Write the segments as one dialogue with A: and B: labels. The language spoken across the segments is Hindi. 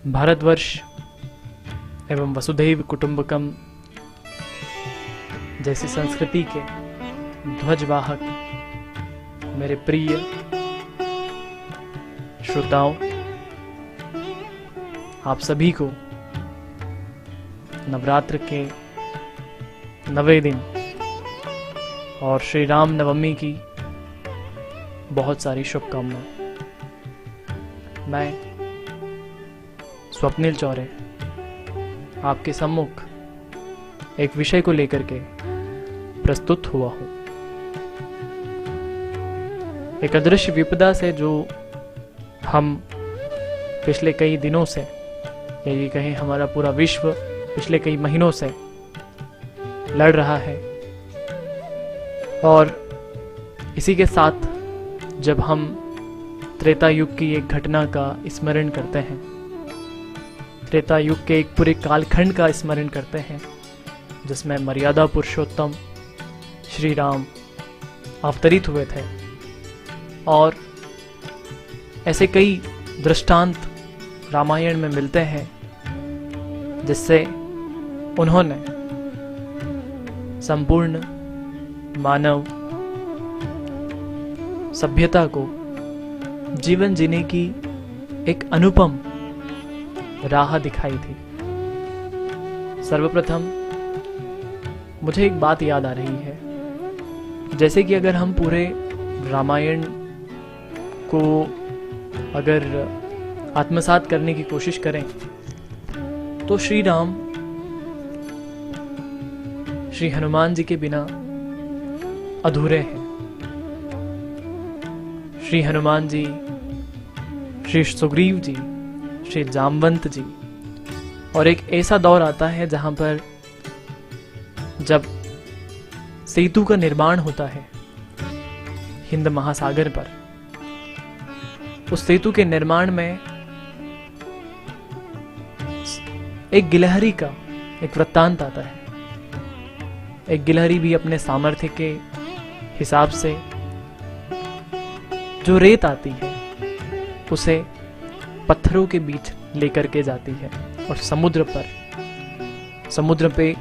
A: भारतवर्ष एवं वसुधैव कुटुंबकम जैसी संस्कृति के ध्वजवाहक मेरे प्रिय श्रोताओं, आप सभी को नवरात्र के 9वें दिन और श्री राम नवमी की बहुत सारी शुभकामनाएं। मैं स्वप्निल चौरे आपके सम्मुख एक विषय को लेकर के प्रस्तुत हुआ हूं। एक अदृश्य विपदा से जो हम पिछले कई दिनों से, या ये कहें हमारा पूरा विश्व पिछले कई महीनों से लड़ रहा है, और इसी के साथ जब हम त्रेता युग की एक घटना का स्मरण करते हैं, त्रेता युग के एक पूरे कालखंड का स्मरण करते हैं जिसमें मर्यादा पुरुषोत्तम श्री राम अवतरित हुए थे, और ऐसे कई दृष्टांत रामायण में मिलते हैं जिससे उन्होंने संपूर्ण मानव सभ्यता को जीवन जीने की एक अनुपम राह दिखाई थी। सर्वप्रथम मुझे एक बात याद आ रही है, जैसे कि अगर हम पूरे रामायण को अगर आत्मसात करने की कोशिश करें तो श्री राम श्री हनुमान जी के बिना अधूरे हैं। श्री हनुमान जी, श्री सुग्रीव जी, श्री जामवंत जी, और एक ऐसा दौर आता है जहां पर जब सेतु का निर्माण होता है हिंद महासागर पर, उस सेतु के निर्माण में एक गिलहरी का एक वृत्तांत आता है। एक गिलहरी भी अपने सामर्थ्य के हिसाब से जो रेत आती है उसे पत्थरों के बीच लेकर के जाती है, और समुद्र पे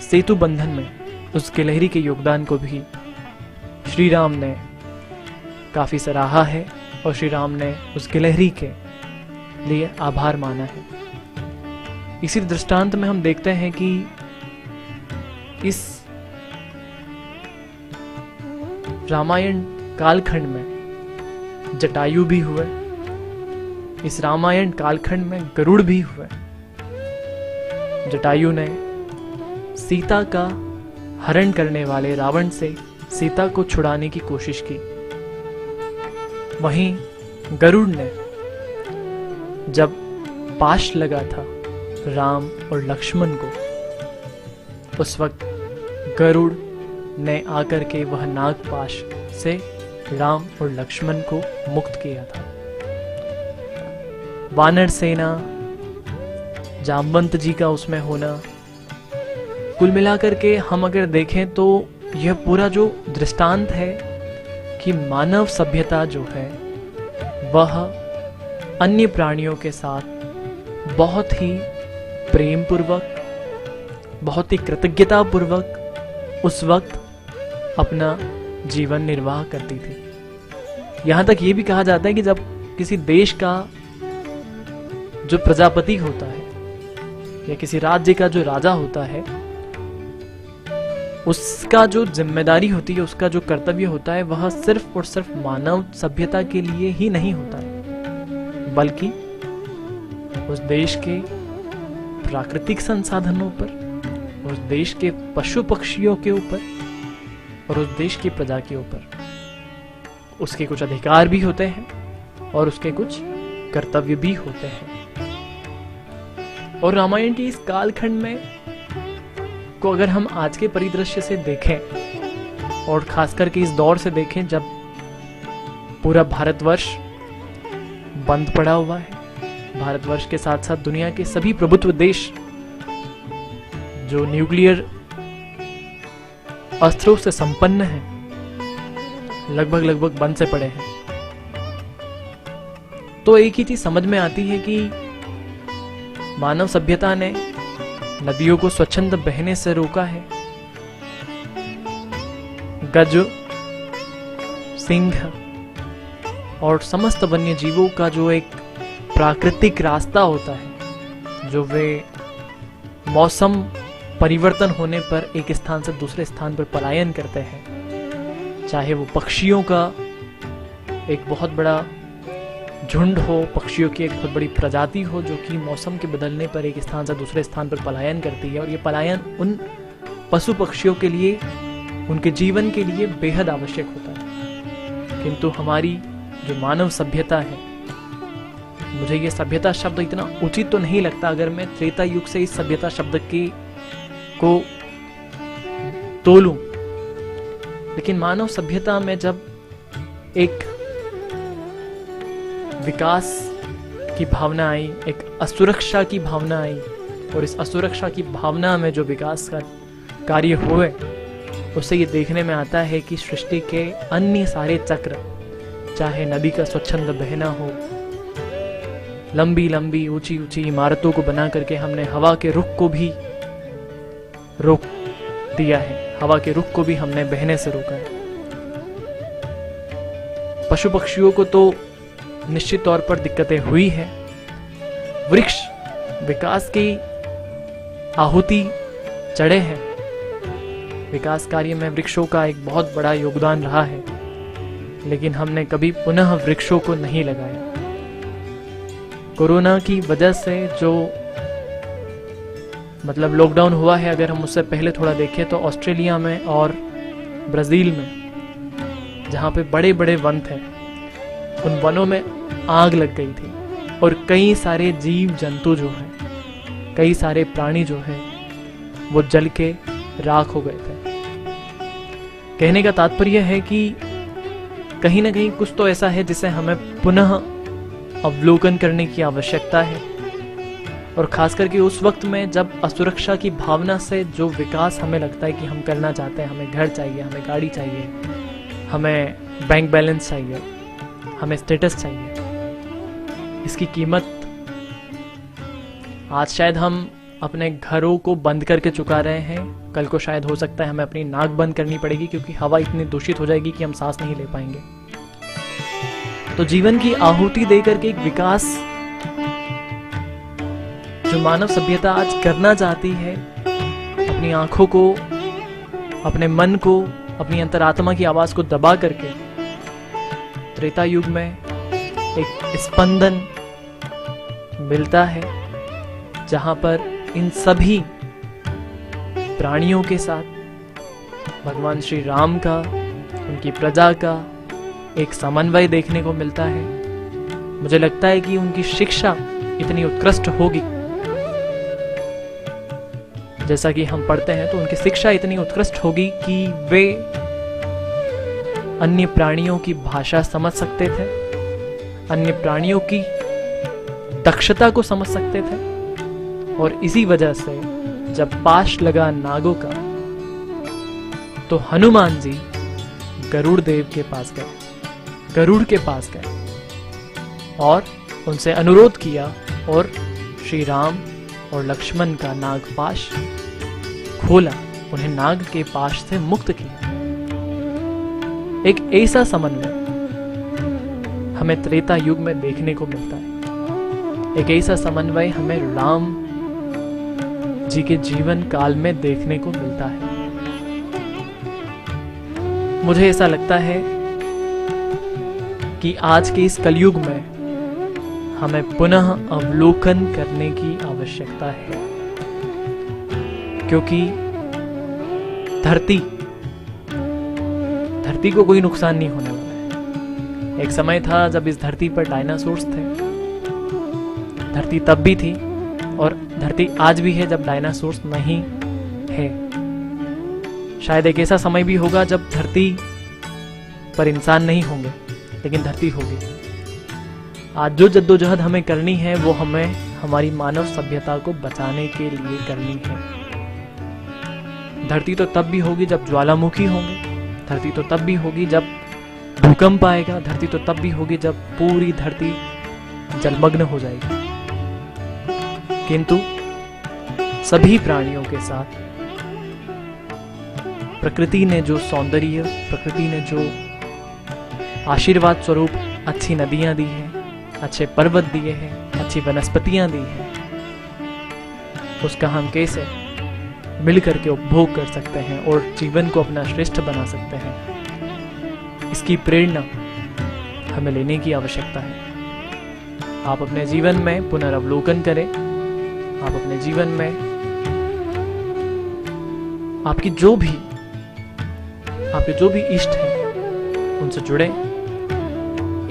A: सेतु बंधन में उस गिलहरी के योगदान को भी श्री राम ने काफी सराहा है, और श्री राम ने उस गिलहरी के लिए आभार माना है। इसी दृष्टांत में हम देखते हैं कि इस रामायण कालखंड में जटायु भी हुए, इस रामायण कालखंड में गरुड़ भी हुए। जटायु ने सीता का हरण करने वाले रावण से सीता को छुड़ाने की कोशिश की, वहीं गरुड़ ने जब पाश लगा था राम और लक्ष्मण को, उस वक्त गरुड़ ने आकर के वह नागपाश से राम और लक्ष्मण को मुक्त किया था। वानर सेना, जामवंत जी का उसमें होना, कुल मिलाकर के हम अगर देखें तो यह पूरा जो दृष्टांत है कि मानव सभ्यता जो है वह अन्य प्राणियों के साथ बहुत ही प्रेम पूर्वक, बहुत ही कृतज्ञता पूर्वक उस वक्त अपना जीवन निर्वाह करती थी। यहां तक ये भी कहा जाता है कि जब किसी देश का जो प्रजापति होता है या किसी राज्य का जो राजा होता है, उसका जो जिम्मेदारी होती है, उसका जो कर्तव्य होता है, वह सिर्फ और सिर्फ मानव सभ्यता के लिए ही नहीं होता है, बल्कि उस देश के प्राकृतिक संसाधनों पर, उस देश के पशु पक्षियों के ऊपर और उस देश की प्रजा के ऊपर उसके कुछ अधिकार भी होते हैं और उसके कुछ कर्तव्य भी होते हैं। और रामायण के इस कालखंड में को अगर हम आज के परिदृश्य से देखें और खास करके इस दौर से देखें जब पूरा भारतवर्ष बंद पड़ा हुआ है, भारतवर्ष के साथ साथ दुनिया के सभी प्रभुत्व देश जो न्यूक्लियर अस्त्रों से संपन्न हैं, लगभग बंद से पड़े हैं, तो एक ही चीज समझ में आती है कि मानव सभ्यता ने नदियों को स्वच्छंद बहने से रोका है। गज, सिंह और समस्त वन्य जीवों का जो एक प्राकृतिक रास्ता होता है, जो वे मौसम परिवर्तन होने पर एक स्थान से दूसरे स्थान पर पलायन करते हैं, चाहे वो पक्षियों का एक बहुत बड़ा झुंड हो, पक्षियों की एक बहुत बड़ी प्रजाति हो जो कि मौसम के बदलने पर एक स्थान से दूसरे स्थान पर पलायन करती है। और ये पलायन उन पशु पक्षियों के लिए, उनके जीवन के लिए बेहद आवश्यक होता है। किंतु हमारी जो मानव सभ्यता है, मुझे ये सभ्यता शब्द इतना उचित तो नहीं लगता अगर मैं त्रेता युग से इस सभ्यता शब्द को तोलूं, लेकिन मानव सभ्यता में जब एक विकास की भावना आई, एक असुरक्षा की भावना आई, और इस असुरक्षा की भावना में जो विकास का कार्य हुए, उससे ये देखने में आता है कि सृष्टि के अन्य सारे चक्र, चाहे नदी का स्वच्छंद बहना हो, लंबी लंबी ऊंची ऊंची इमारतों को बना करके हमने हवा के रुख को भी रोक दिया है, हवा के रुख को भी हमने बहने से रोका है। पशु पक्षियों को तो निश्चित तौर पर दिक्कतें हुई है। वृक्ष विकास की आहुति चढ़े हैं, विकास कार्य में वृक्षों का एक बहुत बड़ा योगदान रहा है, लेकिन हमने कभी पुनः वृक्षों को नहीं लगाया। कोरोना की वजह से जो मतलब लॉकडाउन हुआ है, अगर हम उससे पहले थोड़ा देखें तो ऑस्ट्रेलिया में और ब्राजील में, जहाँ पे बड़े बड़े वन थे, उन वनों में आग लग गई थी और कई सारे जीव जंतु जो हैं, कई सारे प्राणी जो हैं, वो जल के राख हो गए थे। कहने का तात्पर्य है कि कहीं ना कहीं कुछ तो ऐसा है जिसे हमें पुनः अवलोकन करने की आवश्यकता है, और खास करके उस वक्त में जब असुरक्षा की भावना से जो विकास हमें लगता है कि हम करना चाहते हैं, हमें घर चाहिए, हमें गाड़ी चाहिए, हमें बैंक बैलेंस चाहिए, हमें स्टेटस चाहिए, इसकी कीमत आज शायद हम अपने घरों को बंद करके चुका रहे हैं, कल को शायद हो सकता है हमें अपनी नाक बंद करनी पड़ेगी क्योंकि हवा इतनी दूषित हो जाएगी कि हम सांस नहीं ले पाएंगे। तो जीवन की आहुति देकर के एक विकास जो मानव सभ्यता आज करना चाहती है, अपनी आंखों को, अपने मन को, अपनी अंतरात्मा की आवाज को दबा करके त्रेता युग में एक स्पंदन मिलता है, जहां पर इन सभी प्राणियों के साथ भगवान श्री राम का, उनकी प्रजा का एक समन्वय देखने को मिलता है। मुझे लगता है कि उनकी शिक्षा इतनी उत्कृष्ट होगी, जैसा कि हम पढ़ते हैं तो उनकी शिक्षा इतनी उत्कृष्ट होगी कि वे अन्य प्राणियों की भाषा समझ सकते थे, अन्य प्राणियों की दक्षता को समझ सकते थे, और इसी वजह से जब पाश लगा नागों का तो हनुमान जी गरुड़ देव के पास गए, गरुड़ के पास गए और उनसे अनुरोध किया, और श्री राम और लक्ष्मण का नागपाश खोला, उन्हें नाग के पाश से मुक्त किया। एक ऐसा समन्वय हमें त्रेता युग में देखने को मिलता है, एक ऐसा समन्वय हमें राम जी के जीवन काल में देखने को मिलता है। मुझे ऐसा लगता है कि आज के इस कलयुग में हमें पुनः अवलोकन करने की आवश्यकता है, क्योंकि धरती को कोई नुकसान नहीं होने वाला है। एक समय था जब इस धरती पर डायनासोर्स थे, धरती तब भी थी और धरती आज भी है जब डायनासोर्स नहीं है। शायद एक ऐसा समय भी होगा जब धरती पर इंसान नहीं होंगे, लेकिन धरती होगी। आज जो जद्दोजहद हमें करनी है वो हमें हमारी मानव सभ्यता को बचाने के लिए करनी है। धरती तो तब भी होगी जब ज्वालामुखी होंगे, धरती तो तब भी होगी जब भूकंप आएगा, धरती तो तब भी होगी जब पूरी धरती जलमग्न हो जाएगी। किंतु सभी प्राणियों के साथ प्रकृति ने जो सौंदर्य, प्रकृति ने जो आशीर्वाद स्वरूप अच्छी नदियां दी हैं, अच्छे पर्वत दिए हैं, अच्छी वनस्पतियां दी हैं, उसका हम कैसे मिलकर के उपभोग कर सकते हैं और जीवन को अपना श्रेष्ठ बना सकते हैं, इसकी प्रेरणा हमें लेने की आवश्यकता है। आप अपने जीवन में पुनर्वलोकन करें। आप अपने जीवन में आपके जो भी इष्ट हैं उनसे जुड़े।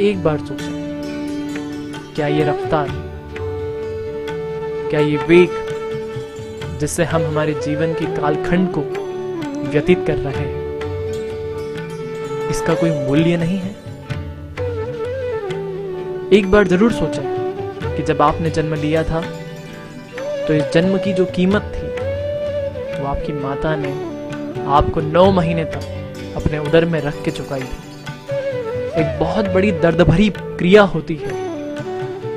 A: एक बार सोचें, क्या ये रफ्तार, क्या ये वेग जिससे हम हमारे जीवन के कालखंड को व्यतीत कर रहे हैं, इसका कोई मूल्य नहीं है? एक बार जरूर सोचें कि जब आपने जन्म लिया था तो इस जन्म की जो कीमत थी वो आपकी माता ने आपको 9 महीने तक अपने उदर में रख के चुकाई थी। एक बहुत बड़ी दर्द भरी क्रिया होती है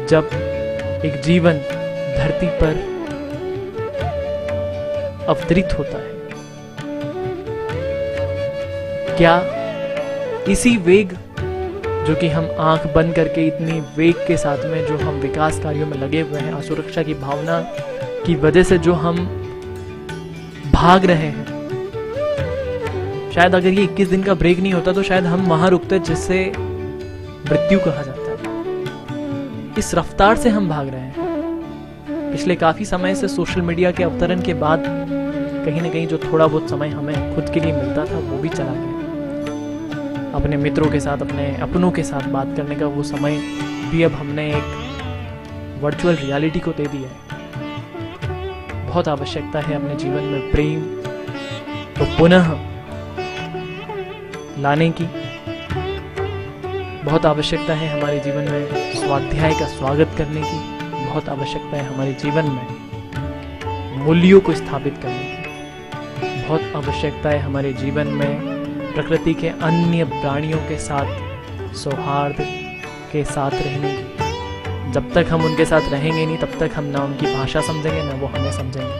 A: जब एक जीवन धरती पर अवतरित होता है। क्या इसी वेग जो कि हम आंख बंद करके इतनी वेग के साथ में जो हम विकास कार्यों में लगे हुए हैं, असुरक्षा की भावना की वजह से जो हम भाग रहे हैं, शायद अगर ये 21 दिन का ब्रेक नहीं होता तो शायद हम वहां रुकते जिससे मृत्यु कहा जाता है। इस रफ्तार से हम भाग रहे हैं। पिछले काफी समय से सोशल मीडिया के अवतरण के बाद कहीं ना कहीं जो थोड़ा बहुत समय हमें खुद के लिए मिलता था वो भी चला गया। अपने मित्रों के साथ, अपने अपनों के साथ बात करने का वो समय भी अब हमने एक वर्चुअल रियलिटी को दे दिया है। बहुत आवश्यकता है अपने जीवन में प्रेम तो पुनः लाने की। बहुत आवश्यकता है हमारे जीवन में स्वाध्याय का स्वागत करने की। बहुत आवश्यकता है हमारे जीवन में मूल्यों को स्थापित करने की। बहुत आवश्यकता है हमारे जीवन में प्रकृति के अन्य प्राणियों के साथ सौहार्द के साथ रहने की। जब तक हम उनके साथ रहेंगे नहीं तब तक हम ना उनकी भाषा समझेंगे ना वो हमें समझेंगे।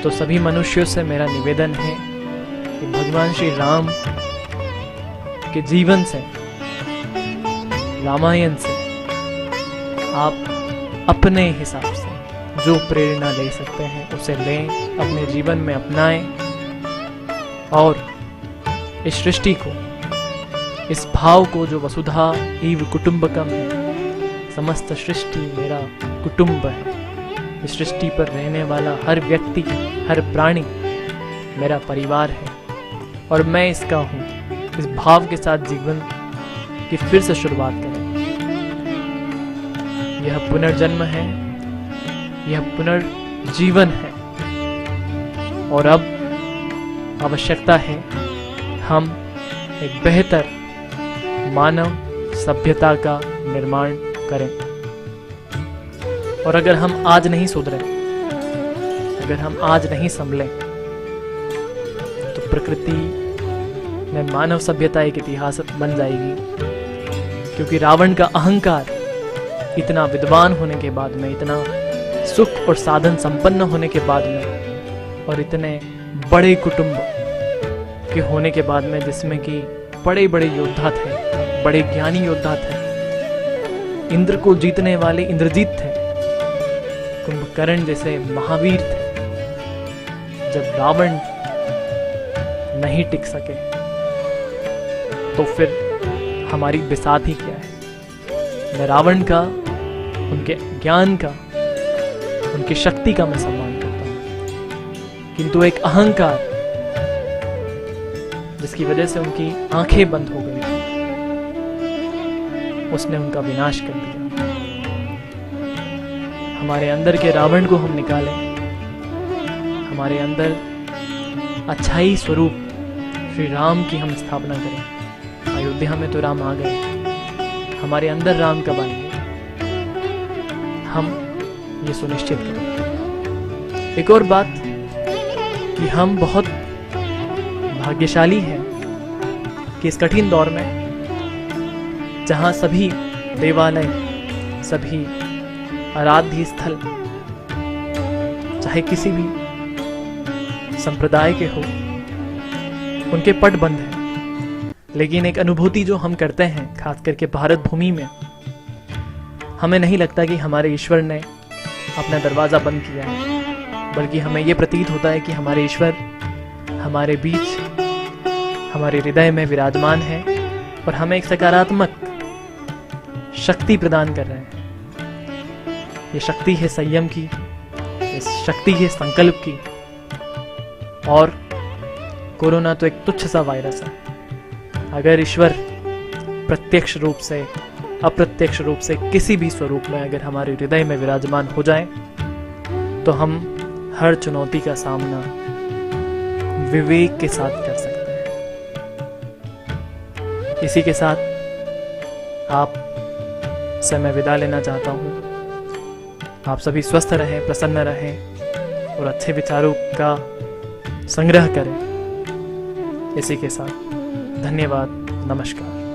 A: तो सभी मनुष्यों से मेरा निवेदन है कि भगवान श्री राम के जीवन से, रामायण से आप अपने हिसाब से जो प्रेरणा ले सकते हैं उसे लें, अपने जीवन में अपनाएं और इस सृष्टि को, इस भाव को जो वसुधा एव कुटुंबकम है, समस्त सृष्टि मेरा कुटुंब है। इस सृष्टि पर रहने वाला हर व्यक्ति, हर प्राणी मेरा परिवार है और मैं इसका हूँ। इस भाव के साथ जीवन की फिर से शुरुआत करें। यह पुनर्जन्म है, यह पुनर्जीवन है और अब आवश्यकता है हम एक बेहतर मानव सभ्यता का निर्माण करें। और अगर हम आज नहीं सुधरे, अगर हम आज नहीं संभले तो प्रकृति में मानव सभ्यता एक इतिहास बन जाएगी। क्योंकि रावण का अहंकार इतना विद्वान होने के बाद में, इतना सुख और साधन संपन्न होने के बाद में और इतने बड़े कुटुंब के होने के बाद में, जिसमें कि बड़े बड़े योद्धा थे, बड़े ज्ञानी योद्धा थे, इंद्र को जीतने वाले इंद्रजीत थे, कुंभकर्ण जैसे महावीर थे। जब रावण नहीं टिक सके तो फिर हमारी बिसात ही क्या है। मैं रावण का, उनके ज्ञान का, उनकी शक्ति का मैं सम्मान करता हूं, किंतु एक अहंकार जिसकी वजह से उनकी आंखें बंद हो गई, उसने उनका विनाश कर दिया। हमारे अंदर के रावण को हम निकालें, हमारे अंदर अच्छाई स्वरूप श्री राम की हम स्थापना करें। अयोध्या में तो राम आ गए, हमारे अंदर राम कब आएंगे, हम ये सुनिश्चित करें। एक और बात कि हम बहुत भाग्यशाली हैं कि इस कठिन दौर में, जहां सभी देवालय, सभी आराध्य स्थल चाहे किसी भी संप्रदाय के हो, उनके पट बंद हैं, लेकिन एक अनुभूति जो हम करते हैं खास करके भारत भूमि में, हमें नहीं लगता कि हमारे ईश्वर ने अपना दरवाज़ा बंद किया है, बल्कि हमें ये प्रतीत होता है कि हमारे ईश्वर हमारे बीच, हमारे हृदय में विराजमान है और हमें एक सकारात्मक शक्ति प्रदान कर रहे हैं। ये शक्ति है संयम की, ये शक्ति है संकल्प की। और कोरोना तो एक तुच्छ सा वायरस है। अगर ईश्वर प्रत्यक्ष रूप से, अप्रत्यक्ष रूप से, किसी भी स्वरूप में अगर हमारे हृदय में विराजमान हो जाए, तो हम हर चुनौती का सामना विवेक के साथ कर सकते हैं। इसी के साथ आप से मैं विदा लेना चाहता हूँ। आप सभी स्वस्थ रहें, प्रसन्न रहें और अच्छे विचारों का संग्रह करें। इसी के साथ धन्यवाद, नमस्कार।